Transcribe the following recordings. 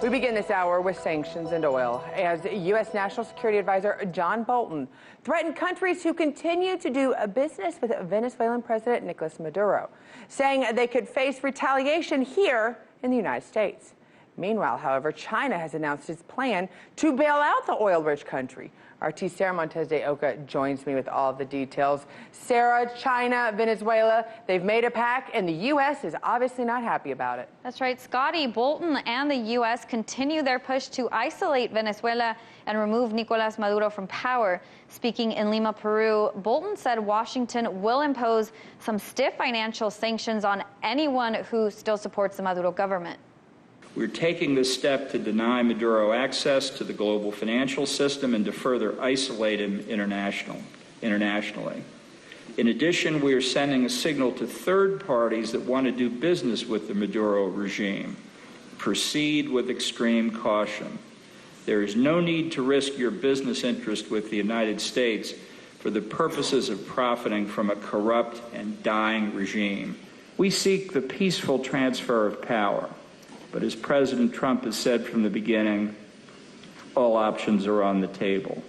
We begin this hour with sanctions and oil, as U.S. National Security Advisor John Bolton threatened countries who continue to do business with Venezuelan President Nicolas Maduro, saying they could face retaliation here in the United States. Meanwhile, however, China has announced its plan to bail out the oil-rich country. RT Sarah Montez de Oca joins me with all of the details. Sarah, China, Venezuela, they've made a pact, and the U.S. is obviously not happy about it. That's right, Scotty. Bolton and the U.S. continue their push to isolate Venezuela and remove Nicolas Maduro from power. Speaking in Lima, Peru, Bolton said Washington will impose some stiff financial sanctions on anyone who still supports the Maduro government. We're taking this step to deny Maduro access to the global financial system and to further isolate him internationally. In addition, we are sending a signal to third parties that want to do business with the Maduro regime. Proceed with extreme caution. There is no need to risk your business interest with the United States for the purposes of profiting from a corrupt and dying regime. We seek the peaceful transfer of power. But as President Trump has said from the beginning, all options are on the table.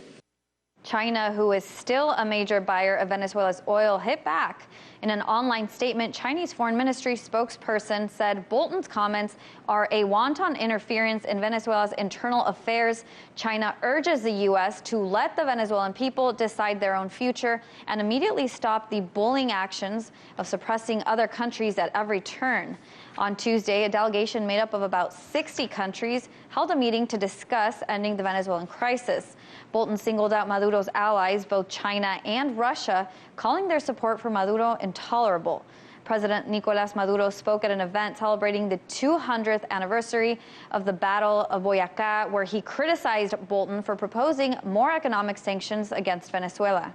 China, who is still a major buyer of Venezuela's oil, hit back. In an online statement, Chinese Foreign Ministry spokesperson said Bolton's comments are a wanton interference in Venezuela's internal affairs. China urges the U.S. to let the Venezuelan people decide their own future and immediately stop the bullying actions of suppressing other countries at every turn. On Tuesday, a delegation made up of about 60 countries held a meeting to discuss ending the Venezuelan crisis. Bolton singled out Maduro's allies, both China and Russia, calling their support for Maduro intolerable. President Nicolas Maduro spoke at an event celebrating the 200th anniversary of the Battle of Boyacá, where he criticized Bolton for proposing more economic sanctions against Venezuela.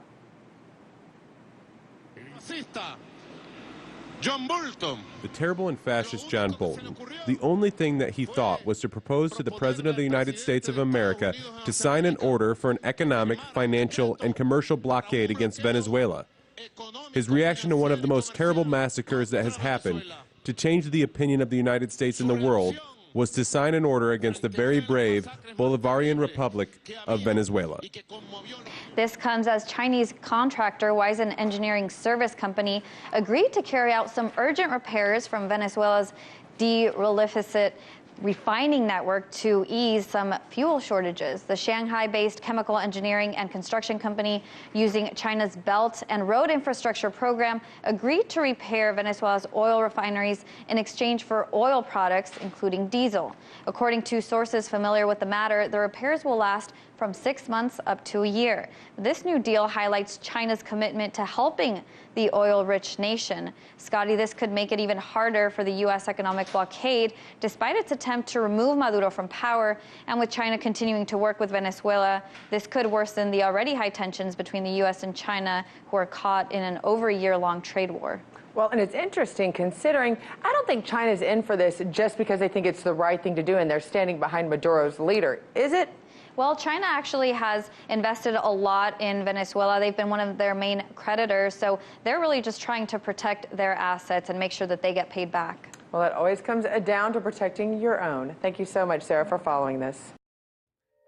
The terrible and fascist John Bolton. The only thing that he thought was to propose to the President of the United States of America to sign an order for an economic, financial, and commercial blockade against Venezuela. His reaction to one of the most terrible massacres that has happened, to change the opinion of the United States in the world, was to sign an order against the very brave Bolivarian Republic of Venezuela. This comes as Chinese contractor Wisen Engineering Service Company agreed to carry out some urgent repairs from Venezuela's derelificate refining network to ease some fuel shortages. The Shanghai-based chemical engineering and construction company, using China's Belt and Road Infrastructure Program, agreed to repair Venezuela's oil refineries in exchange for oil products, including diesel. According to sources familiar with the matter, the repairs will last from 6 months up to a year. This new deal highlights China's commitment to helping the oil-rich nation. Scotty, this could make it even harder for the U.S. economic blockade, despite its attempt to remove Maduro from power. And with China continuing to work with Venezuela, this could worsen the already high tensions between the U.S. and China, who are caught in an over a year-long trade war. Well, and it's interesting considering I don't think China's in for this just because they think it's the right thing to do and they're standing behind Maduro's leader. Is it? Well, China actually has invested a lot in Venezuela. They've been one of their main creditors, so they're really just trying to protect their assets and make sure that they get paid back. Well, it always comes down to protecting your own. Thank you so much, Sarah, for following this.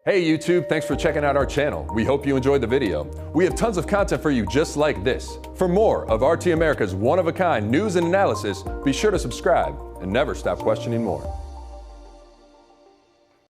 Hey YouTube, thanks for checking out our channel. We hope you enjoyed the video. We have tons of content for you just like this. For more of RT America's one-of-a-kind news and analysis, be sure to subscribe and never stop questioning more.